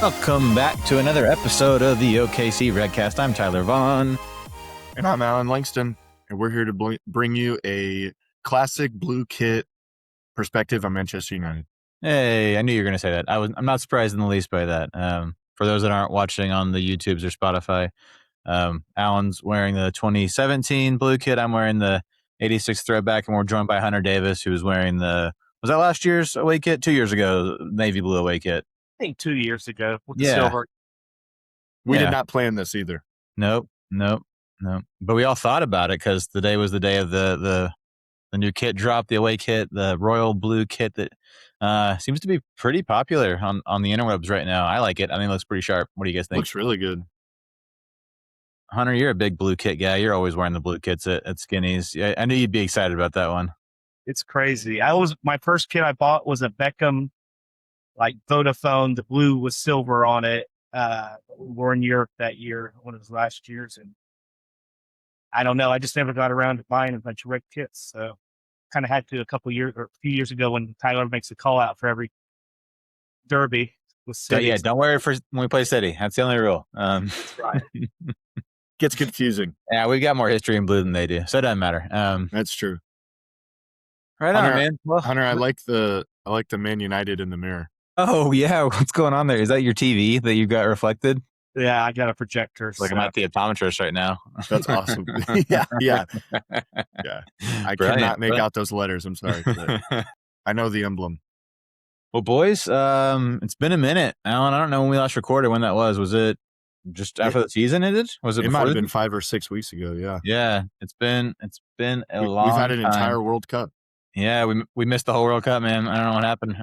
Welcome back to another episode of the OKC Redcast. I'm Tyler Vaughn. And I'm Alan Langston. And we're here to bring you a classic blue kit perspective on Manchester United. Hey, I knew you were going to say that. I'm not surprised in the least by that. For those that aren't watching on the YouTubes or Spotify, Alan's wearing the 2017 blue kit. I'm wearing the 86 throwback, and we're joined by Hunter Davis, who was wearing was that last year's away kit? 2 years ago, navy blue away kit. I think 2 years ago with the silver. We did not plan this either. Nope. But we all thought about it because the day was the day of the new kit drop, the away kit, the royal blue kit that seems to be pretty popular on the interwebs right now. I like it. I think it looks pretty sharp. What do you guys think? Looks really good. Hunter, you're a big blue kit guy. You're always wearing the blue kits at Skinnies. I knew you'd be excited about that one. It's crazy. My first kit I bought was a Beckham, like Vodafone. The blue with silver on it. We were in Europe that year, one of his last years, and I don't know. I just never got around to buying a bunch of red kits. So kind of had to a few years ago when Tyler makes a call out for every derby with City. Yeah, don't wear it when we play City. That's the only rule. That's right. Gets confusing. Yeah, we got more history in blue than they do, so it doesn't matter. That's true. Right Hunter, on, man. Well, Hunter, I like the Man United in the mirror. Oh yeah, what's going on there? Is that your TV that you got reflected? Yeah, I got a projector. Like I'm at the optometrist right now. That's awesome. yeah. I cannot make out those letters. I'm sorry. I know the emblem. Well, boys, it's been a minute. Alan, I don't know when we last recorded, when that was. Was it just after the season ended? Was it? It might have been 5 or 6 weeks ago. Yeah. Yeah, it's been a long. We've had an time. entire World Cup. Yeah, we missed the whole World Cup, man. I don't know what happened.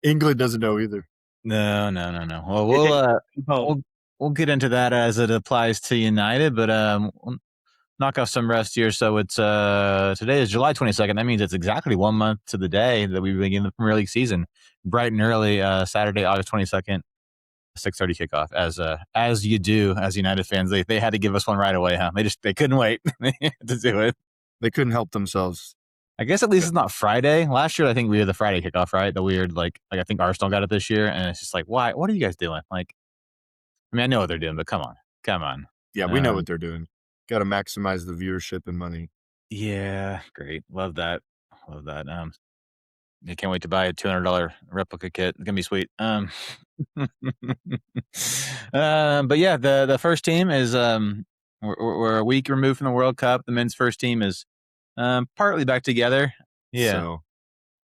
England doesn't know either. No. Well, we'll get into that as it applies to United, but we'll knock off some rest here. So it's today is July 22nd. That means it's exactly 1 month to the day that we begin the Premier League season, bright and early, Saturday, August 22nd, 6:30 kickoff. As you do as United fans, they had to give us one right away, huh? They couldn't wait to do it. They couldn't help themselves. I guess at least it's not Friday. Last year, I think we had the Friday kickoff, right? The weird, like I think Arsenal got it this year, and it's just like, why? What are you guys doing? Like, I mean, I know what they're doing, but come on. Yeah, we know what they're doing. Got to maximize the viewership and money. Yeah, great. Love that. I can't wait to buy a $200 replica kit. It's gonna be sweet. But yeah, the first team is we're a week removed from the World Cup. The men's first team is partly back together. Yeah. So,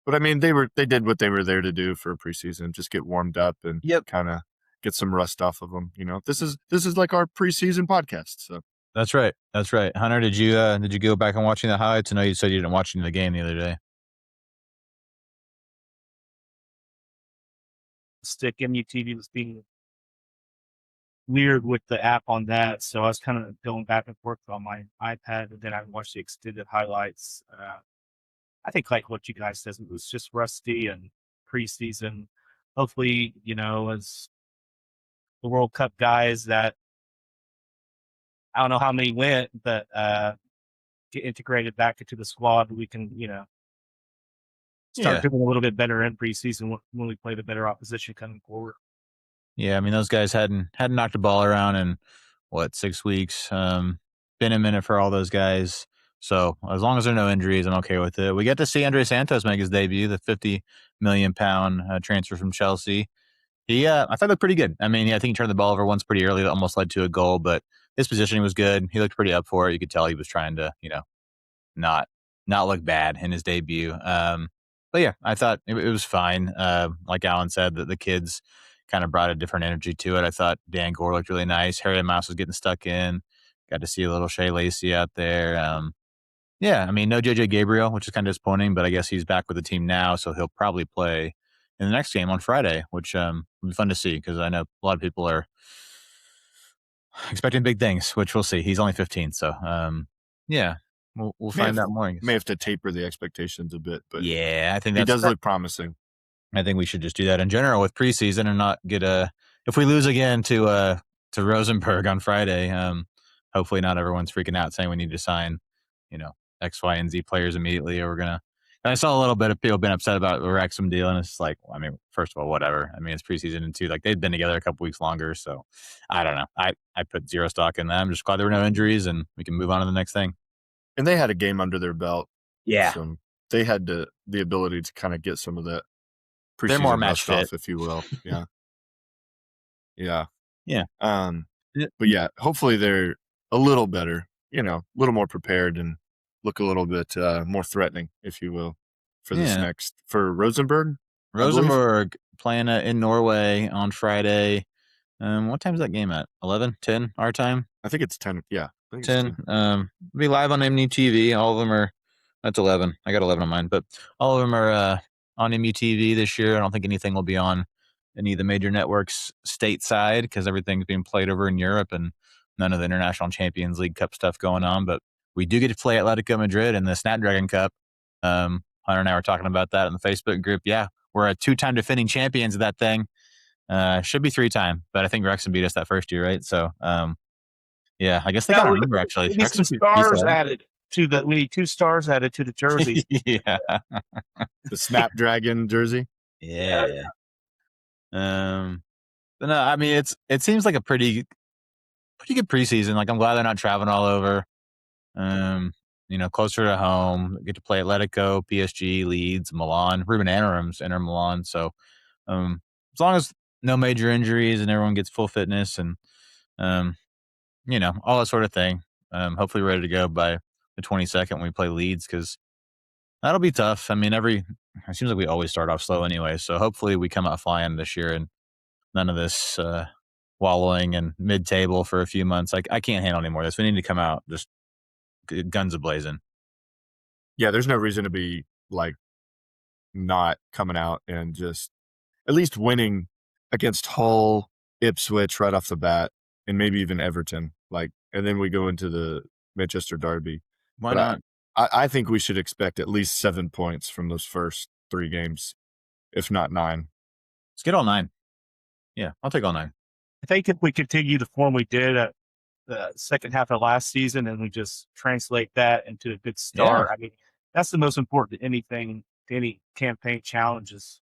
but I mean, they did what they were there to do for preseason, just get warmed up and kind of get some rust off of them. You know, this is like our preseason podcast. So that's right. Hunter, did you go back and watching the highlights? I know you said you didn't watch the game the other day. Stick MUTV was being weird with the app on that, so I was kind of going back and forth on my iPad, and then I watched the extended highlights. I think like what you guys said, it was just rusty and preseason. Hopefully, as the World Cup guys that I don't know how many went, but get integrated back into the squad, we can start doing a little bit better in preseason when we play the better opposition coming forward. Yeah, I mean, those guys hadn't knocked the ball around in 6 weeks. Been a minute for all those guys. So as long as there are no injuries, I'm okay with it. We get to see Andre Santos make his debut, the £50 million transfer from Chelsea. I thought looked pretty good. I mean, I think he turned the ball over once pretty early. That almost led to a goal, but his positioning was good. He looked pretty up for it. You could tell he was trying to, not look bad in his debut. But yeah, I thought it was fine. Like Alan said, that the kids kind of brought a different energy to it. I thought Dan Gore looked really nice. Harry Mouse was getting stuck in. Got to see a little Shea Lacey out there. Yeah, I mean, no JJ Gabriel, which is kind of disappointing, but I guess he's back with the team now, so he'll probably play in the next game on Friday, which will be fun to see because I know a lot of people are expecting big things, which we'll see. He's only 15, so yeah. We'll find out more. May have to taper the expectations a bit, but yeah, I think he does look promising. I think we should just do that in general with preseason and not get if we lose again to Rosenborg on Friday. Hopefully, not everyone's freaking out saying we need to sign, X, Y, and Z players immediately, or we're gonna I saw a little bit of people being upset about the Wrexham deal, and it's like, I mean, first of all, whatever. I mean, it's preseason, and two, like they've been together a couple weeks longer, so I don't know. I put zero stock in them. I'm just glad there were no injuries, and we can move on to the next thing. And they had a game under their belt. Yeah, So they had the ability to kind of get some of that preseason they're more match fit, off, if you will. Yeah, yeah, yeah. But yeah, hopefully they're a little better. A little more prepared and look a little bit more threatening, if you will, for this next for Rosenborg. Rosenborg playing in Norway on Friday. What time is that game at? 11, 10 our time? I think it's 10. Yeah. I think 10. It's 10. Be live on MUTV. All of them are, that's 11. I got 11 on mine, but all of them are on MUTV this year. I don't think anything will be on any of the major networks stateside because everything's being played over in Europe and none of the International Champions League Cup stuff going on. But we do get to play Atletico Madrid in the Snapdragon Cup. Hunter and I were talking about that in the Facebook group. Yeah, we're a 2-time defending champions of that thing. Should be 3-time, but I think Wrexham beat us that first year, right? So, yeah, I guess they got a number actually. We need some stars added to the. We need 2 stars added to the jersey. Yeah, the Snapdragon jersey. Yeah. But no, I mean it seems like a pretty good preseason. Like I'm glad they're not traveling all over. Closer to home. Get to play Atletico, PSG, Leeds, Milan, Ruben Amorim's Inter Milan. So, as long as no major injuries and everyone gets full fitness and all that sort of thing. Hopefully ready to go by the 22nd when we play Leeds because that'll be tough. I mean, it seems like we always start off slow anyway. So hopefully we come out flying this year and none of this wallowing and mid-table for a few months. Like I can't handle any more of this. We need to come out just guns a-blazing. Yeah, there's no reason to be like not coming out and just at least winning against Hull, Ipswich right off the bat, and maybe even Everton. And then we go into the Manchester derby. Why not? I think we should expect at least 7 points from those first 3 games, if not 9. Let's get all 9. Yeah, I'll take all 9. I think if we continue the form we did at the second half of last season and we just translate that into a good start, I mean, that's the most important to anything, to any campaign challenges.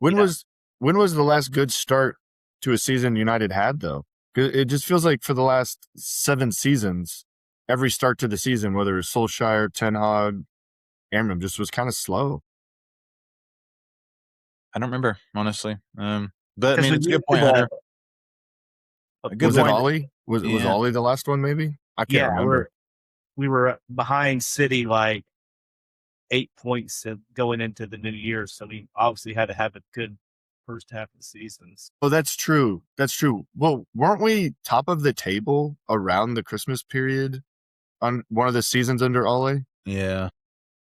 When was the last good start to a season United had, though? Because it just feels like for the last 7 seasons, every start to the season, whether it's Solskjaer, Ten Hag, Amram, just was kind of slow. I don't remember, honestly. But I mean, it's a good point, Hunter. Was it Ollie? Was Ollie the last one, maybe? I can't remember. We were behind City like 8 points going into the new year, so we obviously had to have a good first half of the seasons. Oh, that's true. That's true. Well, weren't we top of the table around the Christmas period on one of the seasons under Ole? Yeah.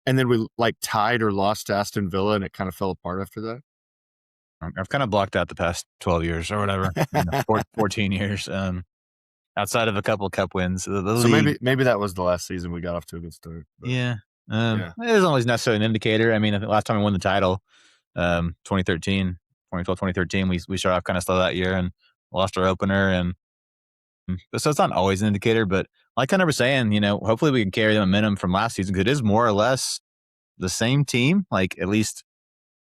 And then we tied or lost to Aston Villa, and it kind of fell apart after that. I've kind of blocked out the past 12 years or whatever, 14 years. Outside of a couple of cup wins. So maybe that was the last season we got off to a good start. But. Yeah. It isn't always necessarily an indicator. I mean, I think last time we won the title, 2013, 2013, we started off kind of slow that year and lost our opener. And so it's not always an indicator, but like Hunter was saying, hopefully we can carry the momentum from last season because it is more or less the same team, at least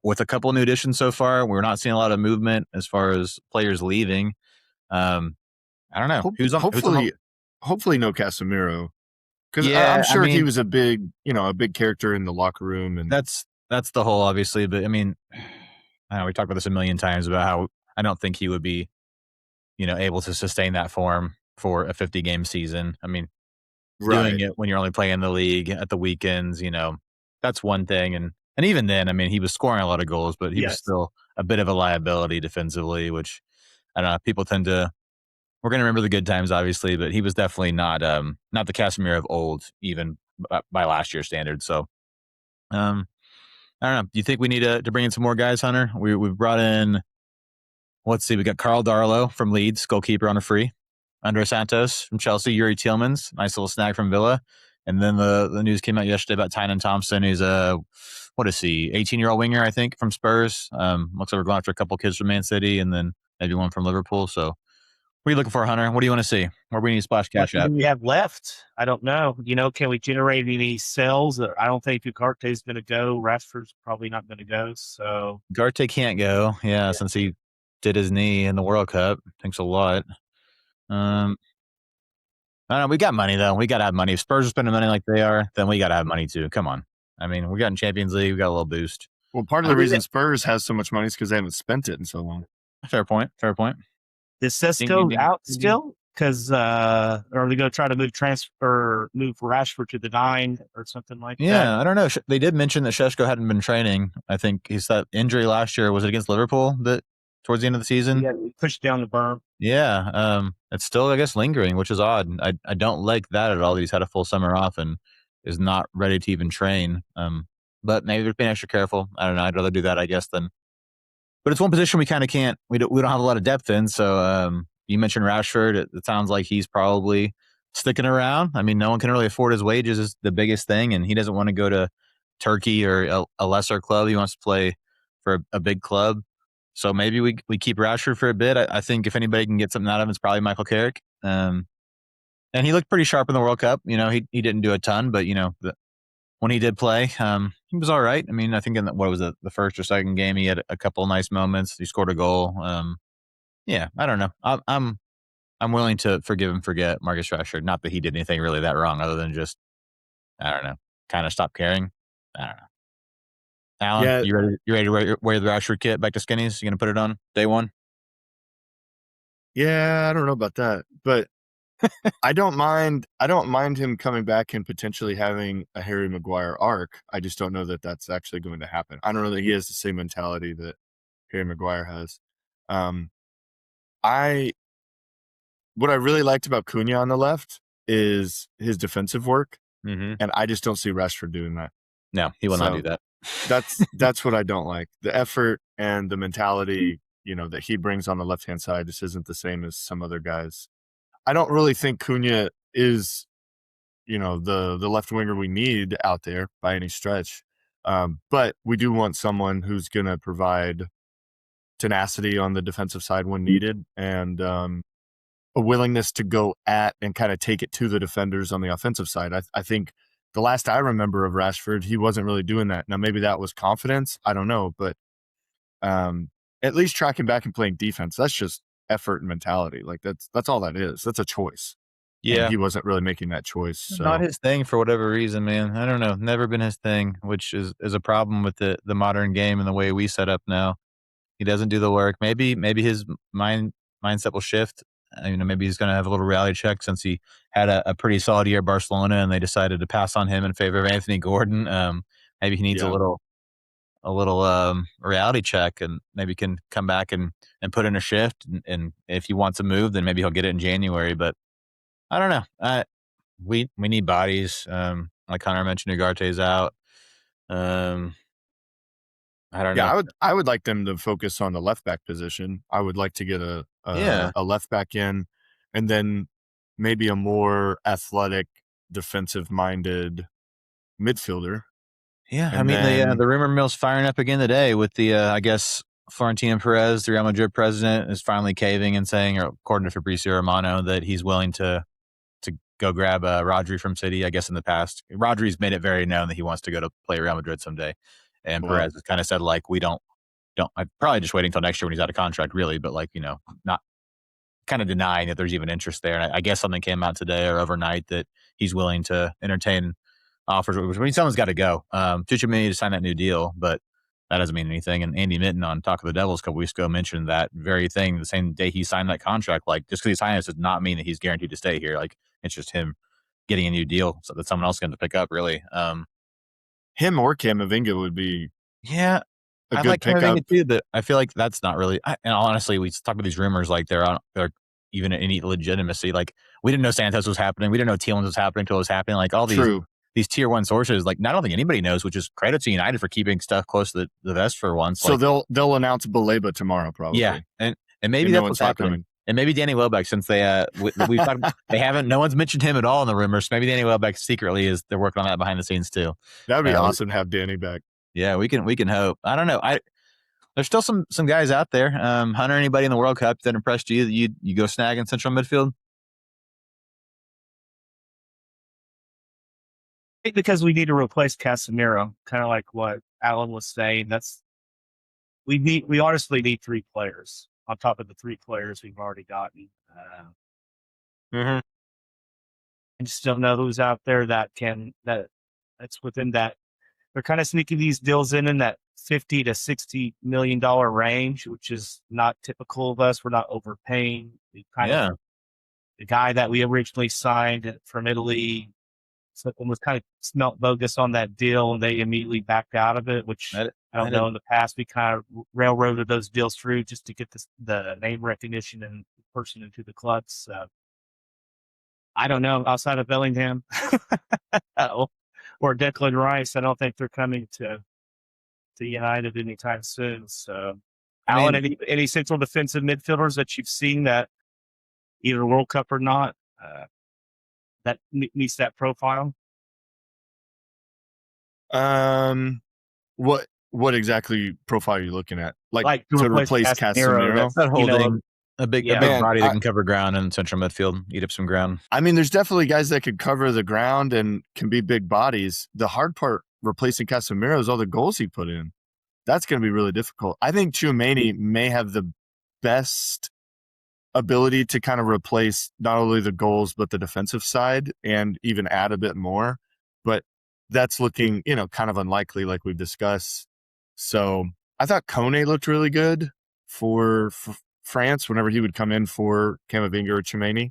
with a couple of new additions so far. We're not seeing a lot of movement as far as players leaving. I don't know. Hopefully no Casemiro. Because I'm sure he was a big character in the locker room, and that's the whole, obviously. But I mean, I know we talked about this a million times about how I don't think he would be, able to sustain that form for a 50-game season. I mean, doing it when you're only playing the league at the weekends, that's one thing. And even then, I mean, he was scoring a lot of goals, but he was still a bit of a liability defensively, which I don't know. People tend to. We're going to remember the good times, obviously, but he was definitely not the Casemiro of old, even by last year's standards. So, I don't know. Do you think we need to bring in some more guys, Hunter? We've brought in, let's see, we got Carl Darlow from Leeds, goalkeeper on a free. Andres Santos from Chelsea, Yuri Tielemans, nice little snag from Villa. And then the news came out yesterday about Tynan Thompson, who's a, 18-year-old winger, I think, from Spurs. Looks like we're going after a couple kids from Man City and then maybe one from Liverpool. So, What are you looking for, Hunter? What do you want to see? Where we need to splash What cash at? do we have left? I don't know. Can we generate any sales? I don't think Ugarte is going to go. Rashford's probably not going to go. So Garte can't go, since he did his knee in the World Cup. Thanks a lot. I don't know. We got money though. We got to have money. If Spurs are spending money like they are, then we got to have money too. Come on. I mean, we got in Champions League. We got a little boost. Well, part of the reason Spurs has so much money is because they haven't spent it in so long. Fair point. Is Sesko out still? Because are they going to try to move Rashford to the 9 or something like that? Yeah, I don't know. They did mention that Šeško hadn't been training. I think he's that injury last year. Was it against Liverpool that towards the end of the season? Yeah, he pushed down the berm. Yeah, it's still, I guess, lingering, which is odd. I don't like that at all. He's had a full summer off and is not ready to even train. But maybe they're being extra careful. I don't know. I'd rather do that, I guess, than. But it's one position we kind of can't. We don't have a lot of depth in. So you mentioned Rashford. It sounds like he's probably sticking around. I mean, no one can really afford his wages is the biggest thing, and he doesn't want to go to Turkey or a lesser club. He wants to play for a big club. So maybe we keep Rashford for a bit. I think if anybody can get something out of him, it's probably Michael Carrick. And he looked pretty sharp in the World Cup. He didn't do a ton, but when he did play, he was all right. I mean, I think in the first or second game, he had a couple nice moments. He scored a goal. Yeah, I don't know. I'm willing to forgive and forget Marcus Rashford. Not that he did anything really that wrong, other than just, I don't know, kind of stop caring. I don't know. Alan, you ready to wear the Rashford kit back to skinnies? You gonna put it on day one? Yeah, I don't know about that, but I don't mind him coming back and potentially having a Harry Maguire arc. I just don't know that that's actually going to happen. I don't know that he has the same mentality that Harry Maguire has. What I really liked about Cunha on the left is his defensive work, and I just don't see Rashford doing that. No, he will not do that. That's what I don't like. The effort and the mentality, that he brings on the left-hand side just isn't the same as some other guys. I don't really think Cunha is, the left winger we need out there by any stretch. But we do want someone who's going to provide tenacity on the defensive side when needed, and a willingness to go at and kind of take it to the defenders on the offensive side. I think the last I remember of Rashford, he wasn't really doing that. Now, maybe that was confidence. I don't know. But at least tracking back and playing defense, that's just effort and mentality. Like that's all that is. That's a choice. Yeah. And he wasn't really making that choice. So. Not his thing for whatever reason, man. I don't know. Never been his thing, which is a problem with the modern game and the way we set up now. He doesn't do the work. Maybe his mindset will shift. Maybe he's going to have a little reality check since he had a pretty solid year at Barcelona and they decided to pass on him in favor of Anthony Gordon. Maybe he needs a little reality check and maybe can come back and put in a shift. And if he wants to move, then maybe he'll get it in January. But I don't know. We need bodies. Like Connor mentioned, Ugarte's out. I don't know. Yeah, I would like them to focus on the left back position. I would like to get a left back in, and then maybe a more athletic, defensive minded midfielder. Yeah, and the rumor mill's firing up again today with the I guess Florentino Perez, the Real Madrid president, is finally caving and saying, or according to Fabrizio Romano, that he's willing to go grab Rodri from City. I guess in the past, Rodri's made it very known that he wants to go to play Real Madrid someday. And Perez has kind of said, like, we don't. I'm probably just waiting until next year when he's out of contract, really. But not kind of denying that there's even interest there. And I guess something came out today or overnight that he's willing to entertain offers. I mean, someone's got to go. Tchouaméni to sign that new deal, but that doesn't mean anything. And Andy Mitten on Talk of the Devils a couple weeks ago mentioned that very thing the same day he signed that contract. Like, just because he signed it does not mean that he's guaranteed to stay here. Like, it's just him getting a new deal so that someone else is going to pick up. Really. Him or Camavinga would be a good like pickup too, but I feel like that's not really. And honestly, we talk about these rumors like they're even any legitimacy. Like we didn't know Santos was happening, we didn't know Tielemans was happening until it was happening. Like all these tier one sources, like I don't think anybody knows. Which is credit to United for keeping stuff close to the vest for once. So they'll announce Baleba tomorrow, probably. Yeah, and maybe that's what's happening. And maybe Danny Welbeck, since they we've talked, they haven't, no one's mentioned him at all in the rumors. Maybe Danny Welbeck secretly they're working on that behind the scenes too. That'd be awesome to have Danny back. Yeah, we can hope. I don't know. There's still some guys out there. Hunter, anybody in the World Cup that impressed you that you go snag in central midfield? I think because we need to replace Casemiro, kind of like what Alan was saying. We honestly need 3 players on top of the 3 players we've already gotten. Mm-hmm. I just don't know who's out there that's within that. They're kind of sneaking these deals in that $50 to $60 million range, which is not typical of us. We're not overpaying. Yeah. The guy that we originally signed from Italy, something was kind of smelt bogus on that deal, and they immediately backed out of it. Which I don't know. In the past, we kind of railroaded those deals through just to get the name recognition and person into the club. So I don't know. Outside of Bellingham or Declan Rice, I don't think they're coming to United anytime soon. So, Alan, any central defensive midfielders that you've seen that either World Cup or not that meets that profile? What exactly profile are you looking at? Like to replace Casemiro? That's not holding a big body that can cover ground in central midfield, eat up some ground. I mean, there's definitely guys that could cover the ground and can be big bodies. The hard part replacing Casemiro is all the goals he put in. That's going to be really difficult. I think Tchouaméni may have the best ability to kind of replace not only the goals, but the defensive side and even add a bit more. But that's looking, kind of unlikely like we've discussed. So I thought Kone looked really good for France whenever he would come in for Camavinga or Tchouaméni.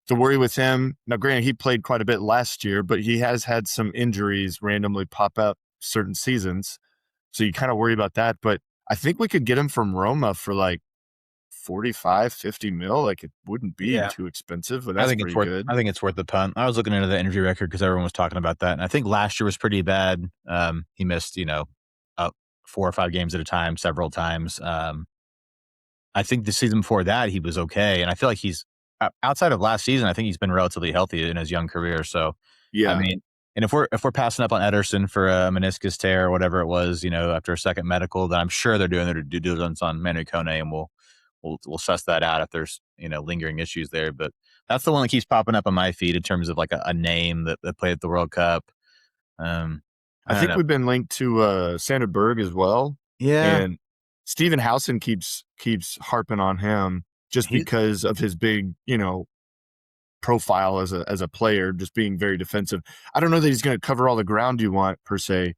The worry with him, now granted, he played quite a bit last year, but he has had some injuries randomly pop up certain seasons. So you kind of worry about that. But I think we could get him from Roma for like 45, 50 mil. Like it wouldn't be too expensive, but that's pretty good. I think it's worth the punt. I was looking into the injury record because everyone was talking about that. And I think last year was pretty bad. He missed, 4 or 5 games at a time, several times. I think the season before that, he was okay. And I feel like he's outside of last season, I think he's been relatively healthy in his young career. So, yeah. I mean, and if we're passing up on Ederson for a meniscus tear or whatever it was, after a second medical, then I'm sure they're doing their due diligence on Manu Kone, and we'll suss that out if there's lingering issues there. But that's the one that keeps popping up on my feed in terms of like a name that played at the World Cup. I think we've been linked to Sander Berg as well. Yeah, and Steven Housen keeps harping on him just because of his big profile as a player, just being very defensive. I don't know that he's going to cover all the ground you want per se,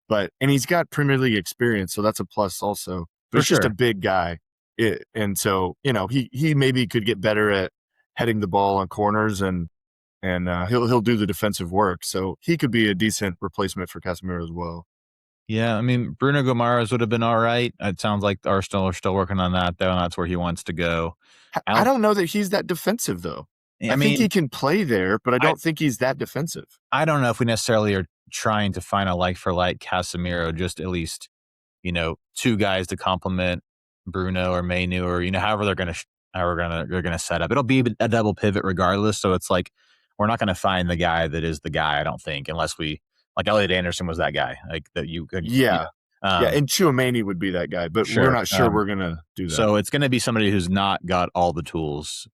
and he's got Premier League experience, so that's a plus also. But he's just a big guy. And so, he maybe could get better at heading the ball on corners and he'll do the defensive work. So he could be a decent replacement for Casemiro as well. Yeah, I mean, Bruno Guimaraes would have been all right. It sounds like Arsenal are still working on that, though, and that's where he wants to go. I don't know that he's that defensive, though. I think he can play there, but I don't think he's that defensive. I don't know if we necessarily are trying to find a like-for-like Casemiro, just at least, 2 guys to complement Bruno or Mainu or, however they're going to set up. It'll be a double pivot regardless, so it's like we're not going to find the guy that is the guy, I don't think, unless we – like Elliot Anderson was that guy, like that you could. Yeah. And Tchouaméni would be that guy, but we're not sure we're going to do that. So it's going to be somebody who's not got all the tools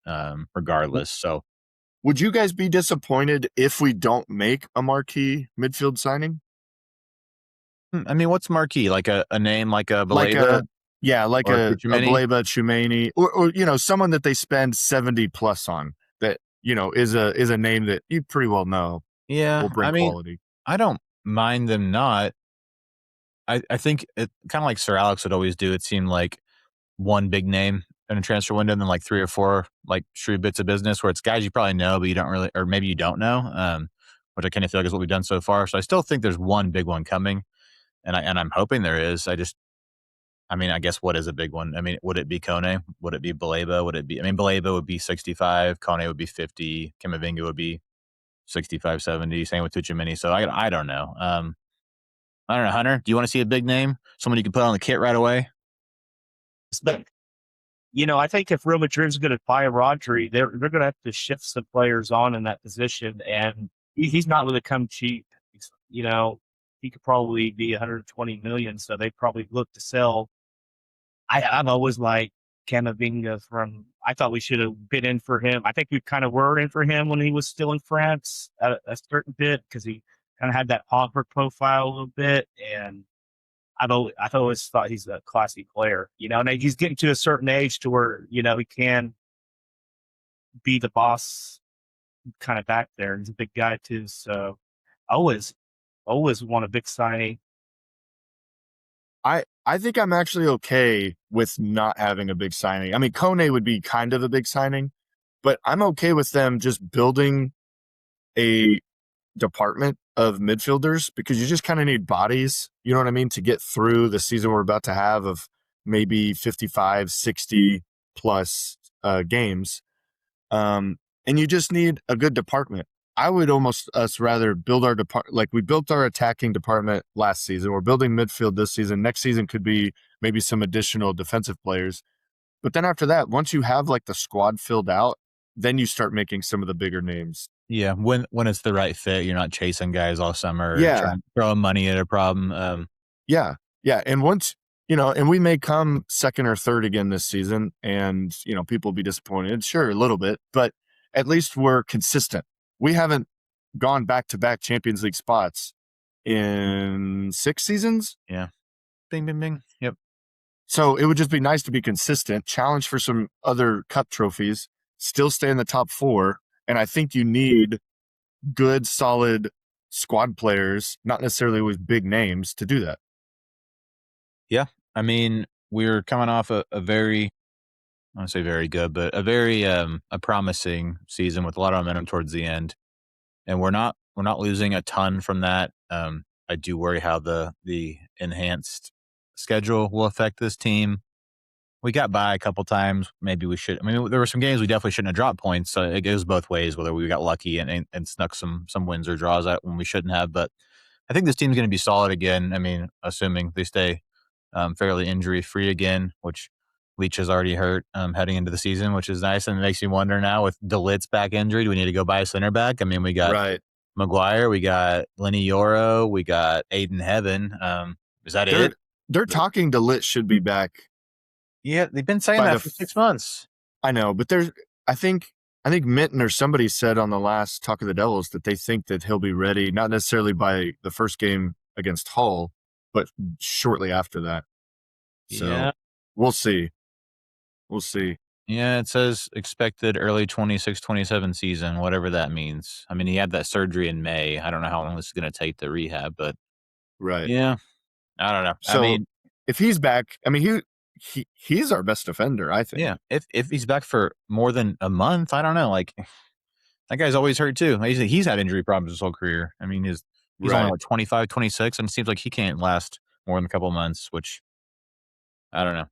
regardless. So would you guys be disappointed if we don't make a marquee midfield signing? I mean, what's marquee? Like a name like a Baleba? Like a Baleba, Tchouaméni, or someone that they spend 70 plus on that, is a name that you pretty well know will bring quality. I don't mind them not. I think it kind of like Sir Alex would always do. It seemed like one big name in a transfer window and then like 3 or 4 like shrewd bits of business where it's guys you probably know, but you don't really, or maybe you don't know, which I kind of feel like is what we've done so far. So I still think there's one big one coming and I'm hoping there is. I guess what is a big one? I mean, would it be Kone? Would it be Baleba? Baleba would be 65. Kone would be 50. Camavinga would be 65, 70, same with Tchouaméni. So I don't know. I don't know, Hunter, do you want to see a big name? Someone you can put on the kit right away? But, I think if Real Madrid's going to buy Rodri, they're going to have to shift some players on in that position. And he's not going to come cheap. He could probably be 120 million. So they probably look to sell I've always liked Camavinga from. I thought we should have been in for him. I think we kind of were in for him when he was still in France a certain bit because he kind of had that Pogba profile a little bit, and I've always thought he's a classy player, and he's getting to a certain age to where, he can be the boss kind of back there. He's a big guy too. So always, always want a big signing. I think I'm actually okay with not having a big signing. I mean, Kone would be kind of a big signing, but I'm okay with them just building a department of midfielders because you just kind of need bodies, you know what I mean, to get through the season we're about to have of maybe 55, 60 plus games. And you just need a good department. I would almost rather build our department like we built our attacking department last season. We're building midfield this season. Next season could be maybe some additional defensive players. But then after that, once you have like the squad filled out, then you start making some of the bigger names. Yeah, when it's the right fit, you're not chasing guys all summer. Yeah, trying, throwing money at a problem. yeah, and once and we may come second or third again this season, and people will be disappointed, sure, a little bit, but at least we're consistent. We haven't gone back-to-back Champions League spots in 6 seasons. Yeah, bing, bing, bing. Yep. So it would just be nice to be consistent, challenge for some other cup trophies, still stay in the top 4. And I think you need good, solid squad players, not necessarily with big names, to do that. Yeah. I mean, we're coming off a very, I don't say very good, but a very a promising season with a lot of momentum towards the end. And we're not losing a ton from that. I do worry how the enhanced schedule will affect this team. We got by a couple times. Maybe we should. I mean, there were some games we definitely shouldn't have dropped points. So it goes both ways, whether we got lucky and snuck some wins or draws out when we shouldn't have. But I think this team's going to be solid again. I mean, assuming they stay fairly injury free again, which Leach has already hurt heading into the season, which is nice. And it makes me wonder now with DeLitte's back injury, do we need to go buy a center back? I mean, we got Maguire, we got Lenny Yoro, we got Aiden Heaven. Is that it? They're talking DeLitte should be back. Yeah, they've been saying that for 6 months. I know, but I think Minton or somebody said on the last Talk of the Devils that they think that he'll be ready, not necessarily by the first game against Hull, but shortly after that. So yeah. We'll see. We'll see. Yeah, it says expected early 26-27 season, whatever that means. I mean, he had that surgery in May. I don't know how long this is going to take to rehab, but right. Yeah, I don't know. So I mean, if he's back, I mean, he's our best defender, I think. Yeah, if he's back for more than a month, I don't know. Like that guy's always hurt too. He's had injury problems his whole career. I mean, he's only like 25, 26, and it seems like he can't last more than a couple of months, which I don't know.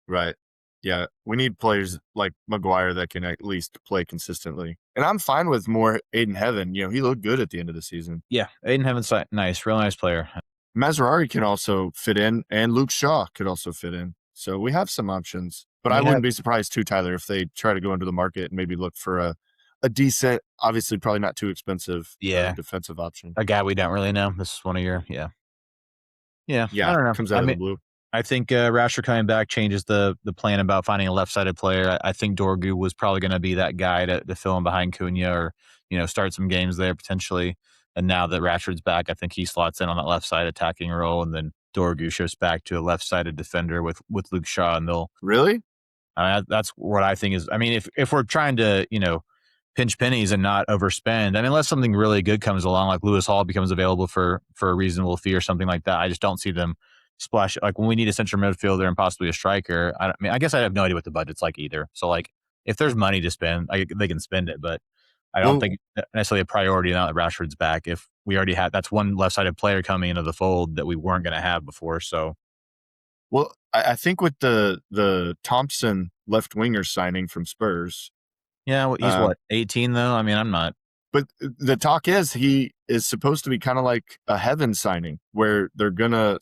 Right. Yeah, we need players like Maguire that can at least play consistently. And I'm fine with more Aiden Heaven. He looked good at the end of the season. Yeah, Aiden Heaven's nice, real nice player. Mazraoui can also fit in, and Luke Shaw could also fit in. So we have some options. But I wouldn't be surprised too, Tyler, if they try to go into the market and maybe look for a decent, obviously probably not too expensive defensive option. A guy we don't really know. This is one of your Yeah, I don't know. Comes out of the blue. I think Rasher coming back changes the plan about finding a left-sided player. I think Dorgu was probably going to be that guy to fill in behind Cunha or, start some games there potentially. And now that Rashford's back, I think he slots in on that left side attacking role, and then Dorgu shifts back to a left-sided defender with Luke Shaw, and they'll really. That's what I think is. I mean, if we're trying to pinch pennies and not overspend, I mean, unless something really good comes along, like Lewis Hall becomes available for a reasonable fee or something like that, I just don't see them splash. Like when we need a central midfielder and possibly a striker, I guess I have no idea what the budget's like either. So like, if there's money to spend, they can spend it, but I don't think necessarily a priority now that Rashford's back. If we already had, that's one left-sided player coming into the fold that we weren't going to have before. So, well, I think with the Thompson left winger signing from Spurs. Yeah, he's what, 18 though? I mean, I'm not. But the talk is he is supposed to be kind of like a Heaven signing where they're going to,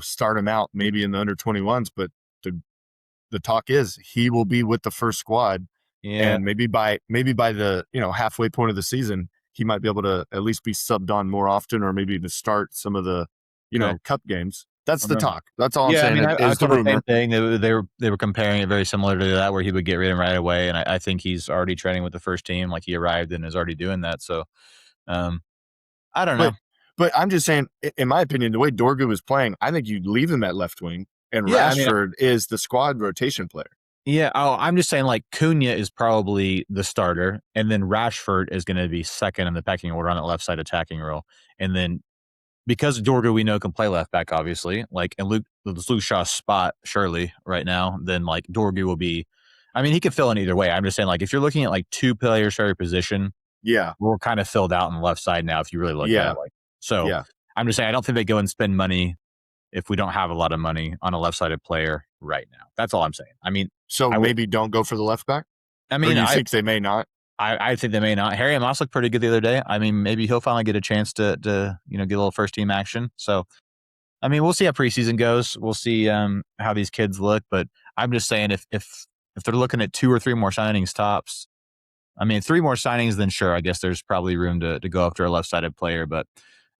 start him out maybe in the under 21s. But the talk is he will be with the first squad. Yeah. And maybe by the, halfway point of the season, he might be able to at least be subbed on more often or maybe to start some of the, cup games. That's the Remember? talk. That's all I'm Yeah, I saying mean, I is the saw the rumor. same thing. They were comparing it very similar to that, where he would get rid of him right away, and I think he's already training with the first team. Like he arrived and is already doing that. So, um, I don't know. But I'm just saying, in my opinion, the way Dorgu was playing, I think you'd leave him at left wing, and Yeah, I mean, Rashford is the squad rotation player. yeah. Oh, I'm just saying, like Cunha is probably the starter, and then Rashford is going to be second in the pecking order on that left side attacking role, and then because Dorgu we know can play left back, obviously, like and Luke Shaw's spot surely right now, then like Dorgu will be. I mean, he could fill in either way. I'm just saying, like if you're looking at like two players for every position, Yeah, we're kind of filled out on the left side now. If you really look at yeah, it, like so, yeah. I'm just saying I don't think they go and spend money if we don't have a lot of money on a left-sided player right now. That's all I'm saying. I mean, So I would. maybe don't go for the left back, I or mean, you I think they may not? I think they may not. Harry Moss looked pretty good the other day. I mean, maybe he'll finally get a chance to get a little first team action. So I mean, we'll see how preseason goes. We'll see how these kids look. But I'm just saying, if they're looking at 2 or 3 more signings tops, I mean, 3 more signings, then sure, I guess there's probably room to go after a left sided player. But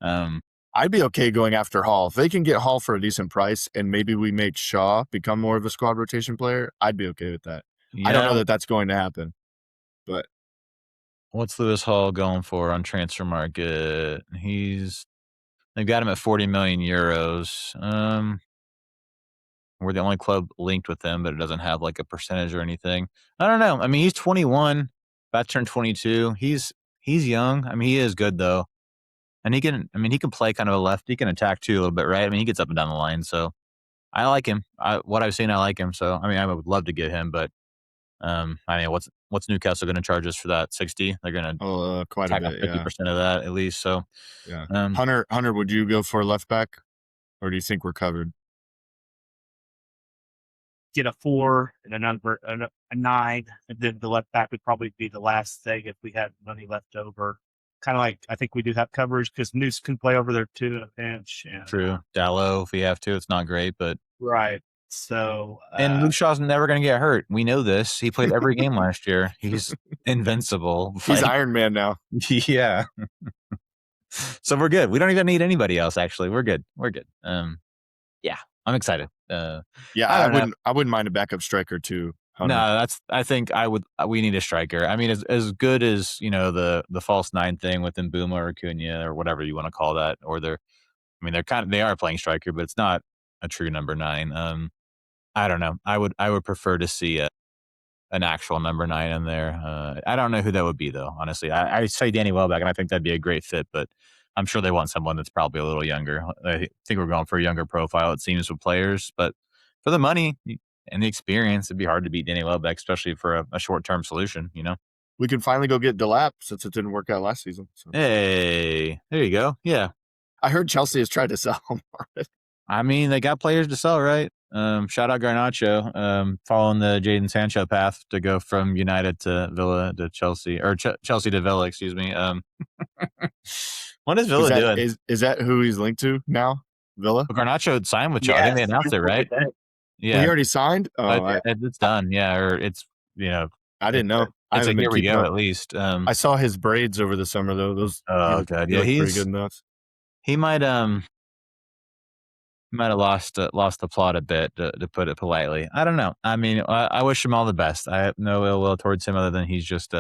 um, I'd be okay going after Hall. If they can get Hall for a decent price and maybe we make Shaw become more of a squad rotation player, I'd be okay with that. I don't know yeah, that that's going to happen, but what's Lewis Hall going for on transfer market? They've got him at 40 million euros. We're the only club linked with them, but it doesn't have like a percentage or anything. I don't know. I mean, he's 21, about to turn 22. He's young. I mean, he is good though, and he can. I mean, he can play kind of a left. He can attack too a little bit, right? I mean, he gets up and down the line. So I like him. What I've seen, I like him. So I mean, I would love to get him, but I mean, what's Newcastle going to charge us for that? 60? They're going to quite a tack off bit, yeah. 50% of that at least. So Yeah. um, Hunter, would you go for a left back, or do you think we're covered? Get a 4 and a 9, and then the left back would probably be the last thing if we had money left over. Kind of like I think we do have coverage because Noose can play over there too in a pinch. And, true. Dallo, if we have to, it's not great, but right. So and Luke Shaw's never going to get hurt. We know this. He played every game last year. He's invincible. He's Like, Iron Man now. yeah. So we're good. We don't even need anybody else. Actually, we're good. We're good. Yeah, I'm excited. Yeah, I wouldn't mind a backup striker too. Hunter. No, I think I would. We need a striker. I mean, as good as the false 9 thing with Mbuma or Cunha or whatever you want to call that, or I mean, they are playing striker, but it's not a true number 9. I don't know. I would prefer to see an actual number 9 in there. I don't know who that would be though. Honestly, I say Danny Welbeck, and I think that'd be a great fit, but I'm sure they want someone that's probably a little younger. I think we're going for a younger profile. It seems with players, but for the money and the experience, it'd be hard to beat Danny Welbeck, especially for a short term solution. We can finally go get Delap since it didn't work out last season. So. Hey, there you go. Yeah, I heard Chelsea has tried to sell him already. I mean, they got players to sell, right? Shout out Garnacho, following the Jadon Sancho path to go from United to Villa to Chelsea, or Chelsea to Villa, excuse me. What is Villa doing? Is that who he's linked to now? Villa? Well, Garnacho signed with Chelsea. I think they announced it, right? Yeah, well, he already signed. Oh, it's done. Yeah, or it's I didn't know. It's like here we go. At least I saw his braids over the summer though. Those god, yeah, he's pretty good in those. He might have lost the plot a bit, to put it politely. I don't know. I mean, I wish him all the best. I have no ill will towards him other than he's just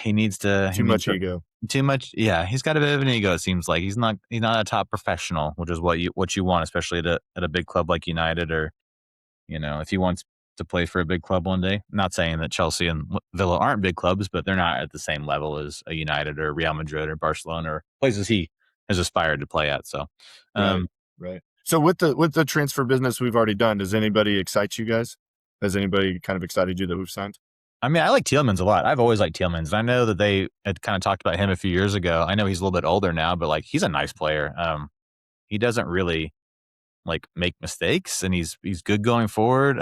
he needs to too much ego. Too much, yeah. He's got a bit of an ego. It seems like he's not a top professional, which is what you want, especially at a big club like United, or if he wants to play for a big club one day. I'm not saying that Chelsea and Villa aren't big clubs, but they're not at the same level as a United or Real Madrid or Barcelona or places he has aspired to play at. So, right. So with the transfer business we've already done, does anybody excite you guys? Has anybody kind of excited you that we've signed? I mean, I like Tielemans a lot. I've always liked Tielemans. I know that they had kind of talked about him a few years ago. I know he's a little bit older now, but like he's a nice player. He doesn't really like make mistakes, and he's good going forward.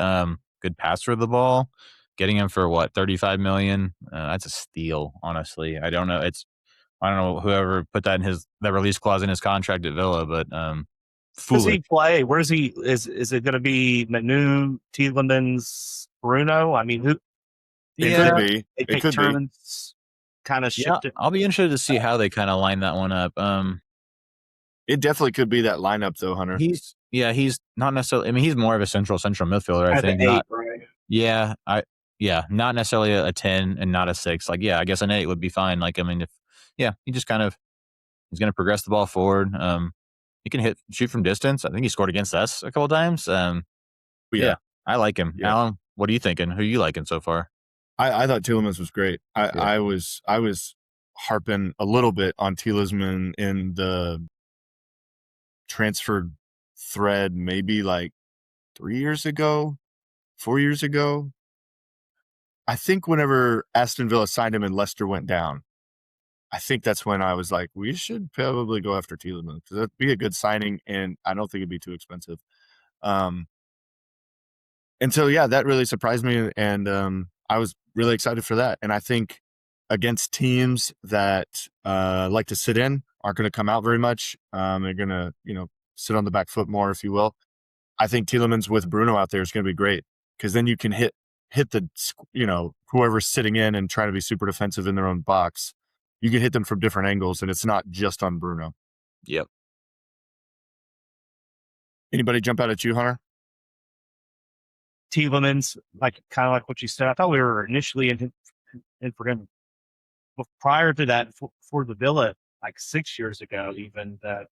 Good passer of the ball. Getting him for what, 35 million? That's a steal, honestly. I don't know whoever put that in that release clause in his contract at Villa, but does he play? Where is he? Is it going to be Manu, Tielemans, Bruno? I mean, who? It could be. It could be. Kind of shifted. I'll be interested to see how they kind of line that one up. It definitely could be that lineup though, Hunter. He's not necessarily. I mean, he's more of a central midfielder. I At the think 8, not. right? Yeah, not necessarily a 10 and not a 6. Like, yeah, I guess an 8 would be fine. Like, I mean, if he just kind of he's going to progress the ball forward. He can shoot from distance. I think he scored against us a couple times. Yeah, I like him. Yeah. Alan, what are you thinking? Who are you liking so far? I thought Tielemans was great. I was harping a little bit on Tielemans in the transfer thread maybe like 4 years ago. I think whenever Aston Villa signed him and Leicester went down, I think that's when I was like, we should probably go after Tielemans because that'd be a good signing, and I don't think it'd be too expensive. And so, yeah, that really surprised me, and I was really excited for that. And I think against teams that like to sit in, aren't going to come out very much. They're going to, sit on the back foot more, if you will. I think Tielemans with Bruno out there is going to be great because then you can hit the, whoever's sitting in and trying to be super defensive in their own box. You can hit them from different angles, and it's not just on Bruno. Yep. Anybody jump out at you, Hunter? Tielemans, kind of like what you said. I thought we were initially in for him. But prior to that, for the Villa, like 6 years ago, even that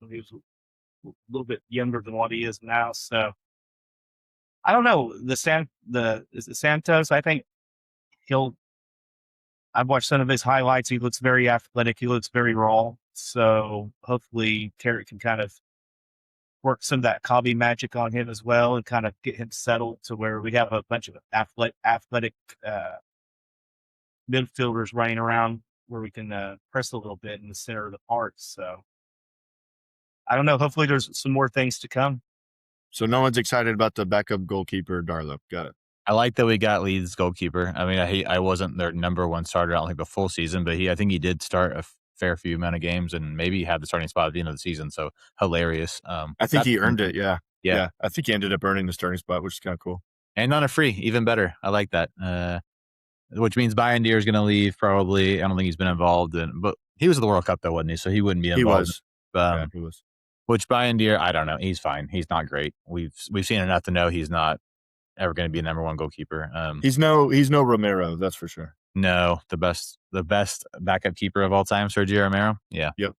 he was a little bit younger than what he is now. So I don't know. Is it Santos? I think I've watched some of his highlights. He looks very athletic. He looks very raw. So hopefully Carrot can kind of work some of that Cobby magic on him as well and kind of get him settled to where we have a bunch of athletic midfielders running around where we can press a little bit in the center of the park. So I don't know. Hopefully there's some more things to come. So no one's excited about the backup goalkeeper, Darlow. Got it. I like that we got Leeds goalkeeper. I mean, I wasn't their number one starter, I don't think the full season, but I think he did start a fair few amount of games and maybe had the starting spot at the end of the season. So hilarious. I think he earned it. Yeah. Yeah. I think he ended up earning the starting spot, which is kind of cool. And on a free, even better. I like that. Which means Bayendier is going to leave probably. I don't think he's been involved but he was at the World Cup though, wasn't he? So he wouldn't be involved. He was. Which Bayendier, I don't know. He's fine. He's not great. We've seen enough to know he's not ever going to be a number one goalkeeper. He's no Romero, that's for sure. No, the best backup keeper of all time, Sergio Romero. Yeah. Yep.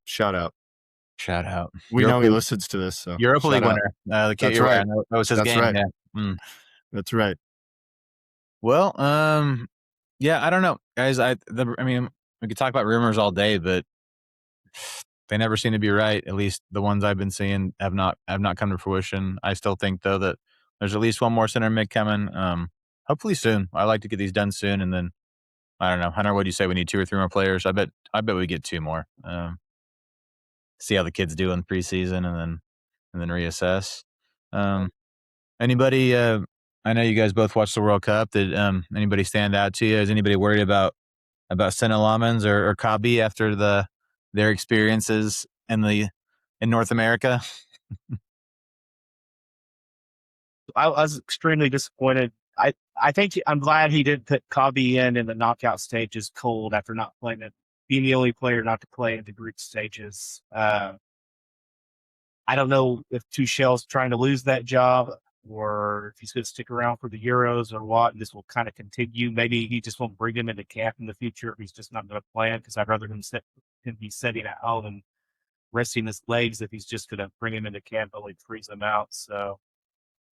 Shout out. We know he listens to this. So Europa League winner. The kid That's right. That was his That's game. right. Yeah. That's right. Well, yeah, I don't know, guys. I mean, we could talk about rumors all day, but they never seem to be right. At least the ones I've been seeing have not come to fruition. I still think though that there's at least one more center mid coming. Hopefully soon. I like to get these done soon, and then I don't know, Hunter. What do you say? We need 2 or 3 more players. I bet we get 2 more. See how the kids do in preseason, and then reassess. Anybody? I know you guys both watched the World Cup. Did anybody stand out to you? Is anybody worried about Sena Lamans or Kabi after their experiences in North America? I was extremely disappointed. I think I'm glad he didn't put Kabi in the knockout stages cold after not playing it, being the only player not to play in the group stages. I don't know if Tuchel's trying to lose that job or if he's going to stick around for the Euros or what. And this will kind of continue. Maybe he just won't bring him into camp in the future if he's just not going to play him, because I'd rather him be sitting at home and resting his legs if he's just going to bring him into camp, only freeze him out. So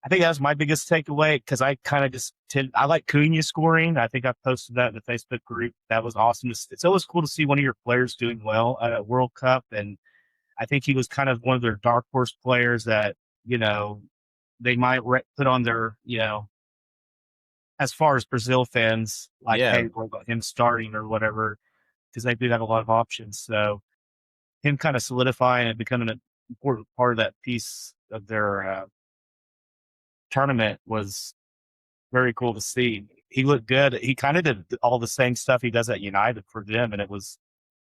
I think that was my biggest takeaway, because I kind of just I like Cunha scoring. I think I posted that in the Facebook group. That was awesome. It's always cool to see one of your players doing well at a World Cup. And I think he was kind of one of their dark horse players that, they might put on their, as far as Brazil fans, like, hey, what about him starting or whatever, because they do have a lot of options. So him kind of solidifying and becoming an important part of that piece of their tournament was very cool to see. He looked good. He kind of did all the same stuff he does at United for them, and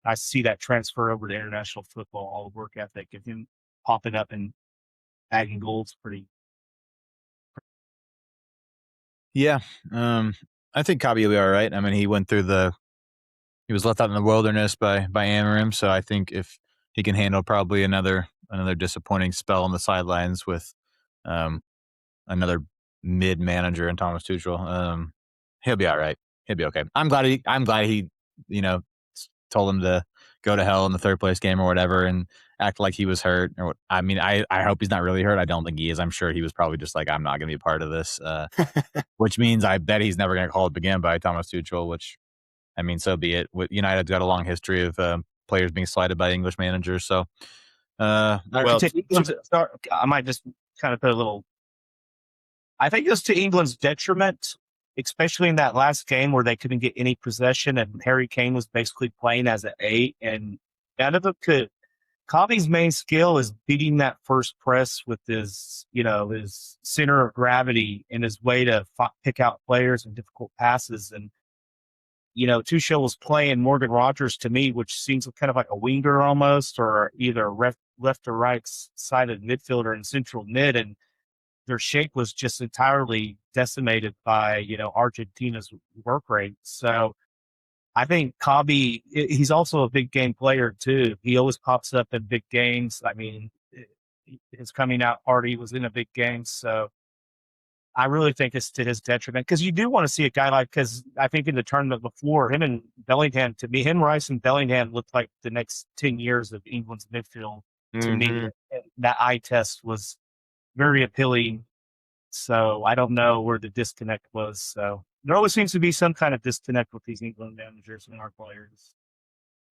I see that transfer over to international football, all the work ethic of him popping up and bagging goals pretty. Yeah. I think Kabi will be all right. I mean, he was left out in the wilderness by Amorim, so I think if he can handle probably another disappointing spell on the sidelines with another mid manager in Thomas Tuchel. He'll be all right. He'll be okay. I'm glad he told him to go to hell in the third place game or whatever and act like he was hurt. Or I mean, I hope he's not really hurt. I don't think he is. I'm sure he was probably just like, I'm not going to be a part of this, which means I bet he's never going to call it again by Thomas Tuchel, which, I mean, so be it. United's got a long history of players being slighted by English managers. So, I might just kind of put a little. I think it was to England's detriment, especially in that last game where they couldn't get any possession and Harry Kane was basically playing as an 8 and none of them could. Kobbie's main skill is beating that first press with his center of gravity and his way to pick out players and difficult passes. And, Tuchel was playing Morgan Rogers to me, which seems kind of like a winger almost, or either left or right sided midfielder in central mid. And their shape was just entirely decimated by, Argentina's work rate. So I think Kobbie, he's also a big game player too. He always pops up in big games. I mean, his coming out party was in a big game. So I really think it's to his detriment because you do want to see a guy because I think in the tournament before, him and Bellingham, to me, Rice and Bellingham looked like the next 10 years of England's midfield to me. That eye test was very appealing. So I don't know where the disconnect was. So there always seems to be some kind of disconnect with these England managers and our players.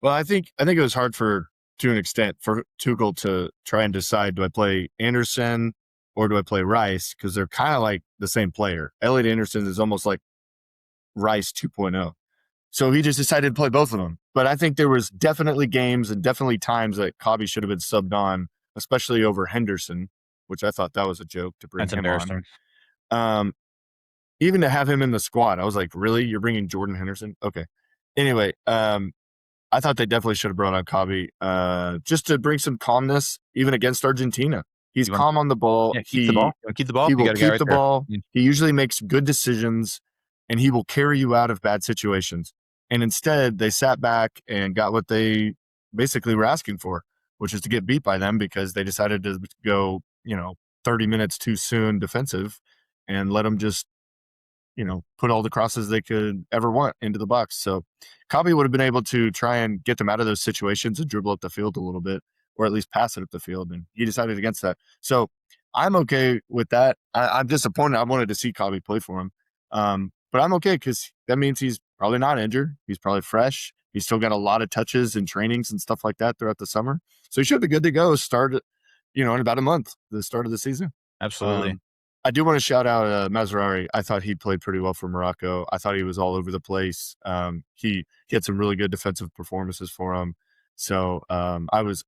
Well, I think it was hard to an extent for Tuchel to try and decide, do I play Anderson or do I play Rice? Because they're kind of like the same player. Elliot Anderson is almost like Rice 2.0. So he just decided to play both of them. But I think there was definitely games and definitely times that Kobbie should have been subbed on, especially over Henderson, which I thought that was a joke to bring him on. Even to have him in the squad, I was like, really? You're bringing Jordan Henderson? Okay. Anyway, I thought they definitely should have brought on Kobbie just to bring some calmness, even against Argentina. He's calm on the ball. Yeah, keep the ball. Keep the ball. He will keep the ball. He usually makes good decisions, and he will carry you out of bad situations. And instead, they sat back and got what they basically were asking for, which is to get beat by them because they decided to go, 30 minutes too soon defensive and let them just, put all the crosses they could ever want into the box. So Kobbie would have been able to try and get them out of those situations and dribble up the field a little bit, or at least pass it up the field. And he decided against that. So I'm okay with that. I'm disappointed. I wanted to see Kobbie play for him. But I'm okay because that means he's probably not injured. He's probably fresh. He's still got a lot of touches and trainings and stuff like that throughout the summer. So he should be good to go start, in about a month, the start of the season. Absolutely. I do want to shout out Mazraoui. I thought he played pretty well for Morocco. I thought he was all over the place. He had some really good defensive performances for him. So I was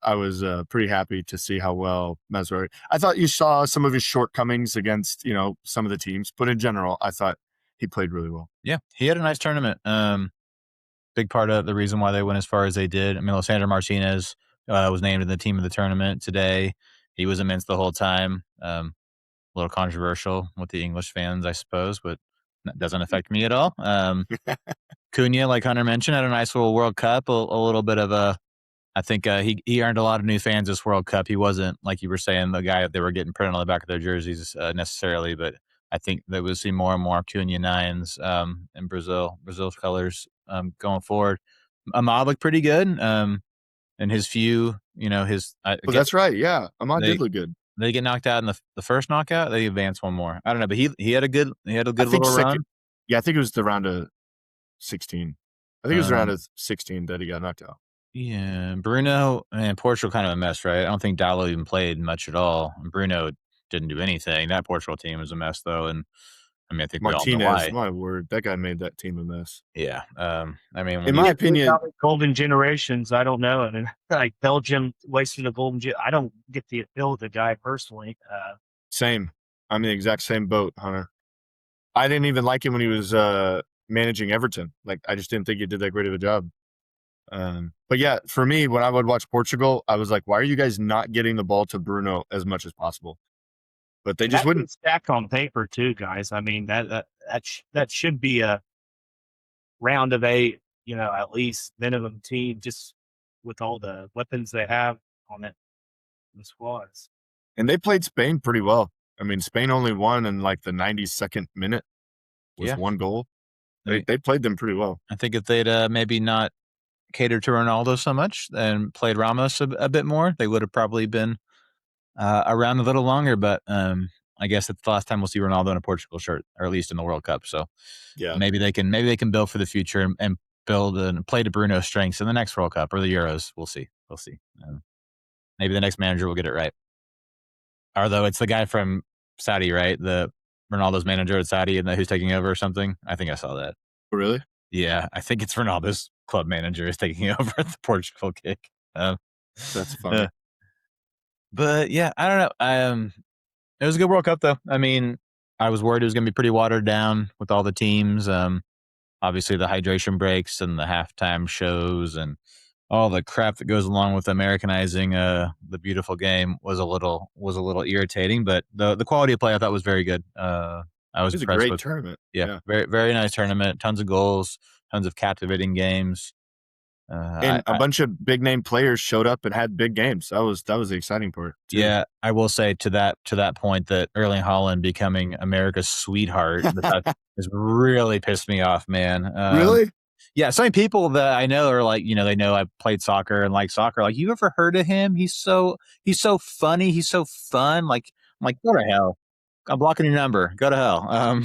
pretty happy to see how well Mazraoui. I thought you saw some of his shortcomings against some of the teams, but in general, I thought he played really well. Yeah, he had a nice tournament. Big part of the reason why they went as far as they did. I mean, Lisandro Martinez was named in the team of the tournament today. He was immense the whole time. A little controversial with the English fans, I suppose, but that doesn't affect me at all. Cunha, like Hunter mentioned, had a nice little World Cup, a little bit of I think he earned a lot of new fans this World Cup. He wasn't, like you were saying, the guy that they were getting printed on the back of their jerseys necessarily, but I think that we'll see more and more Cunha 9s in Brazil's colors going forward. Ahmad looked pretty good, and his few, that's right. Yeah, Ahmad did look good. They get knocked out in the first knockout. They advance one more. I don't know, but he had a good little run. Yeah, I think it was the round of 16. I think it was the round of 16 that he got knocked out. Yeah, Bruno and Portugal kind of a mess, right? I don't think Dalot even played much at all. Bruno didn't do anything. That Portugal team was a mess, though, and I mean, I think Martinez, we all know why. My word, that guy made that team a mess. Yeah, I mean, in my opinion, golden generations. I don't know. I mean, like Belgium wasted a golden. I don't get the appeal of the guy personally. Same. I'm in the exact same boat, Hunter. I didn't even like him when he was managing Everton. Like, I just didn't think he did that great of a job. But yeah, for me, when I would watch Portugal, I was like, why are you guys not getting the ball to Bruno as much as possible? But they just wouldn't. Stack on paper too, guys. I mean, that should be a round of 8, at least minimum team. Just with all the weapons they have on it, the squads. And they played Spain pretty well. I mean, Spain only won in like the 92nd minute with Yeah. one goal. They- They played them pretty well. I think if they'd maybe not catered to Ronaldo so much and played Ramos a bit more, they would have probably been around a little longer. But I guess it's the last time we'll see Ronaldo in a Portugal shirt, or at least in the World Cup. So Yeah. maybe they can build for the future and build and play to Bruno's strengths in the next World Cup or the Euros. We'll see. Maybe the next manager will get it right. Although it's the guy from Saudi, right? The Ronaldo's manager at Saudi, and who's taking over or something. I think I saw that. Really? Yeah, I think it's Ronaldo's club manager is taking over the Portugal kick. That's funny. But yeah, I don't know. It was a good World Cup though. I mean, I was worried it was going to be pretty watered down with all the teams. Obviously the hydration breaks and the halftime shows and all the crap that goes along with Americanizing the beautiful game was a little irritating. But the quality of play I thought was very good. I was It was a impressed great with. tournament. Yeah, very very nice tournament. Tons of goals, tons of captivating games. And a bunch of big name players showed up and had big games. That was the exciting part. Too. Yeah, I will say to that point that Erling Haaland becoming America's sweetheart that has really pissed me off, man. Really? Yeah, so many people that I know are like, they know I played soccer and like soccer. Like, you ever heard of him? He's so funny. He's so fun. Like, I'm like, go to hell. I'm blocking your number. Go to hell.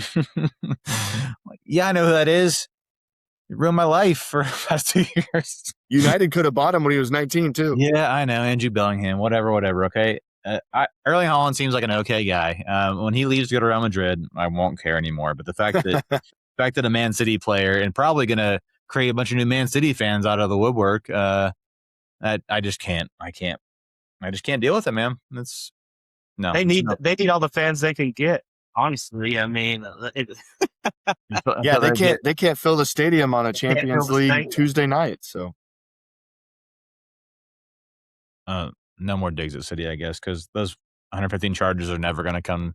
Like, yeah, I know who that is. It ruined my life for the past 2 years. United could have bought him when he was 19 too. Yeah, I know. Andrew Bellingham, whatever. Okay. Erling Haaland seems like an okay guy. When he leaves to go to Real Madrid, I won't care anymore. But the fact that a Man City player and probably going to create a bunch of new Man City fans out of the woodwork, I just can't. I just can't deal with it, man. They need all the fans they can get. Honestly, I mean, yeah, they can't fill the stadium on a Champions League Tuesday night. So, no more digs at City, I guess, because those 115 charges are never going to come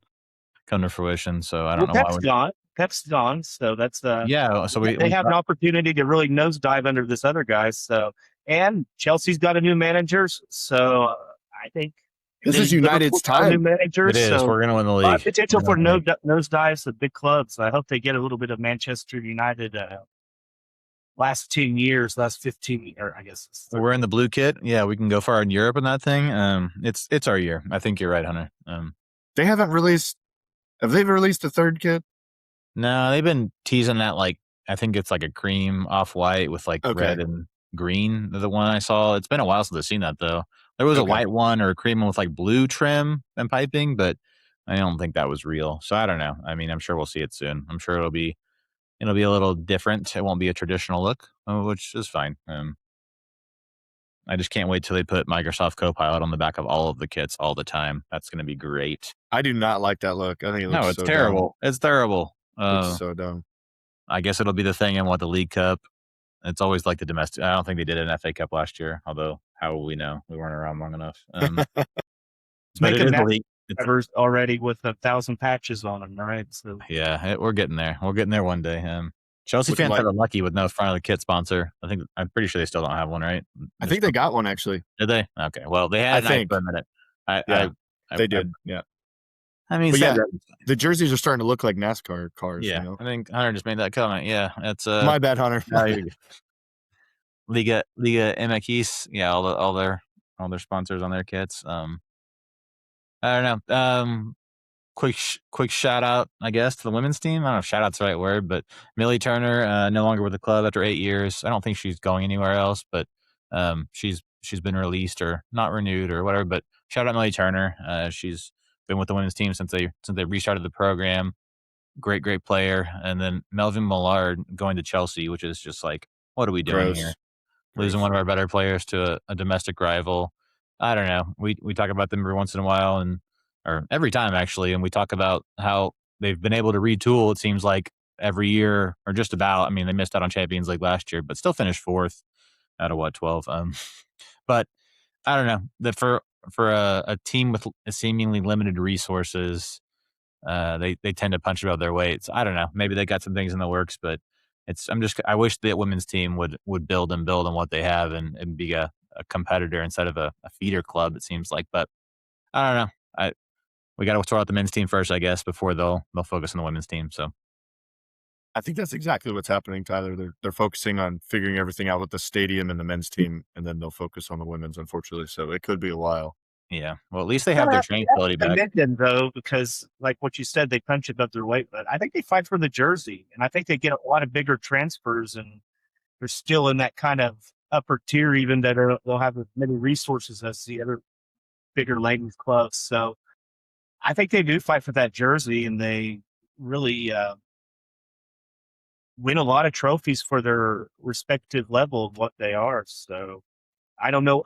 to fruition. So I don't know why. Pep's gone, so that's yeah. So they have an opportunity to really nosedive under this other guy. So, and Chelsea's got a new manager, so I think. This is United's time. New managers, it is. So we're going to win the league. Potential for nosedives of big clubs. I hope they get a little bit of Manchester United. Last 10 years, last 15, or I guess we're in the blue kit. Yeah, we can go far in Europe in that thing. It's our year. I think you're right, Hunter. They haven't released. Have they released a third kit? No, they've been teasing that. Like, I think it's like a cream off-white with like red and green. The one I saw. It's been a while since I've seen that though. There was a white one or a cream one with like blue trim and piping, but I don't think that was real. So I don't know. I mean, I'm sure we'll see it soon. I'm sure it'll be a little different. It won't be a traditional look, which is fine. I just can't wait till they put Microsoft Copilot on the back of all of the kits all the time. That's going to be great. I do not like that look. I think it looks it's terrible. Dumb. It's terrible. It's so dumb. I guess it'll be the thing in the League Cup. It's always like the domestic. I don't think they did an FA Cup last year, although how will we know? We weren't around long enough. But it is the league. It's already with 1,000 patches on them, right? So yeah, we're getting there. We're getting there one day. Chelsea fans are lucky with no front of the kit sponsor. I'm pretty sure they still don't have one, right? I think they got one actually. Did they? Okay. Well, they had it for a minute. They did. Yeah. I mean, the jerseys are starting to look like NASCAR cars. Yeah, you know? I think Hunter just made that comment. Yeah, it's my bad, Hunter. Liga MX, yeah, all their sponsors on their kits. I don't know. Quick shout out, I guess, to the women's team. I don't know if shout out's the right word, but Millie Turner, no longer with the club after 8 years. I don't think she's going anywhere else, but she's been released or not renewed or whatever. But shout out Millie Turner. She's been with the women's team since they restarted the program. Great player. And then Melvin Millard going to Chelsea, which is just like, what are we doing here? Losing one of our better players to a domestic rival. I don't know. We talk about them every once in a while or every time actually, and we talk about how they've been able to retool, it seems like, every year or just about. I mean, they missed out on Champions League last year, but still finished 4th out of 12. But I don't know. That for a team with seemingly limited resources, they tend to punch above their weights. I don't know. Maybe they got some things in the works, but I wish the women's team would build on what they have and be a competitor instead of a feeder club. It seems like, but I don't know. We got to sort out the men's team first, I guess, before they'll focus on the women's team. So I think that's exactly what's happening, Tyler. They're focusing on figuring everything out with the stadium and the men's team, and then they'll focus on the women's, unfortunately. So it could be a while. yeah, well, at least they have their training facility back. Commend though, because like what you said, they punch above their weight, but I think they fight for the jersey, and I think they get a lot of bigger transfers, and they're still in that kind of upper tier, even that they'll have as many resources as the other bigger ladies clubs. So I think they do fight for that jersey, and they really win a lot of trophies for their respective level of what they are. So I don't know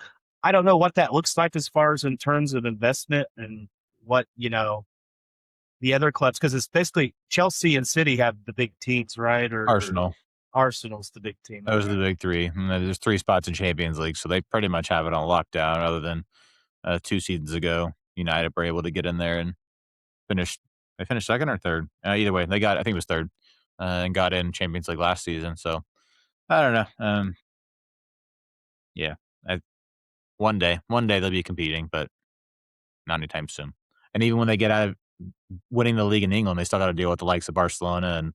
what that looks like as far as in terms of investment and what, the other clubs, because it's basically Chelsea and City have the big teams, right? Or Arsenal. Arsenal's the big team. Those are the big three. And then there's 3 spots in Champions League, so they pretty much have it on lockdown. Other than 2 seasons ago, United were able to get in there and finish. They finished second or third. Either way, I think it was third, and got in Champions League last season. So I don't know. Yeah, one day they'll be competing, but not anytime soon. And even when they get out of winning the league in England, they still got to deal with the likes of Barcelona and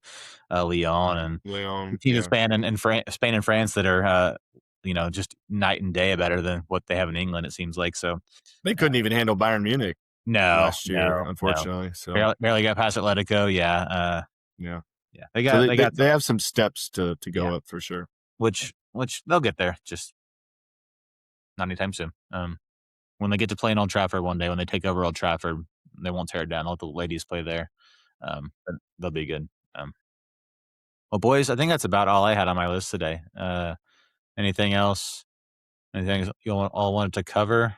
Lyon and Leon, teams in yeah. Spain and France that are just night and day better than what they have in England. It seems like so. They couldn't even handle Bayern Munich last year, unfortunately. So barely got past Atletico. Yeah, yeah. They have some steps to go up for sure. Which they'll get there, just not anytime soon. When they get to play in Old Trafford one day, when they take over Old Trafford, they won't tear it down. They'll let the ladies play there. But they'll be good. Well, boys, I think that's about all I had on my list today. Anything else? Anything you all wanted to cover?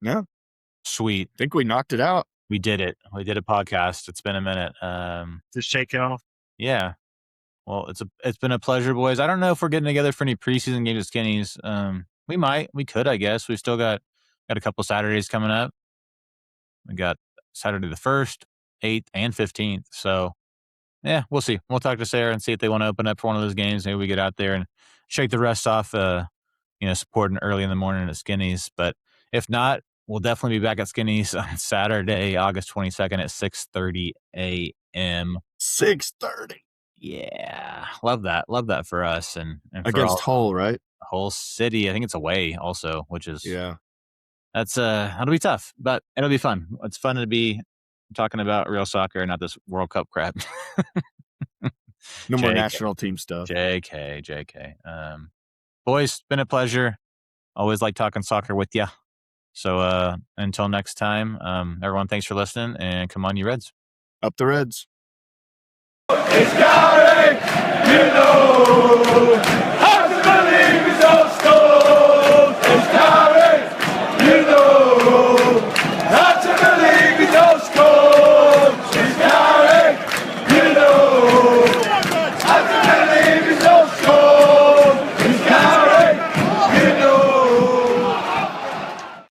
Yeah. Sweet. I think we knocked it out. We did it. We did a podcast. It's been a minute. Just shaking off. Yeah. Well, it's been a pleasure, boys. I don't know if we're getting together for any preseason games at Skinny's. We could, I guess. We've still got a couple Saturdays coming up. We got Saturday the 1st, 8th, and 15th. So, yeah, we'll see. We'll talk to Sarah and see if they want to open up for one of those games. Maybe we get out there and shake the rest off, supporting early in the morning at Skinny's. But if not, we'll definitely be back at Skinny's on Saturday, August 22nd at 6:30 a.m. 6:30. Yeah. Love that for us. And against Hull, right? Hull City. I think it's away also, which is that'll be tough, but it'll be fun. It's fun to be talking about real soccer and not this World Cup crap. No more national team stuff. JK. Boys, it's been a pleasure. Always like talking soccer with you. So until next time, everyone, thanks for listening, and come on, you Reds. Up the Reds. It's coming!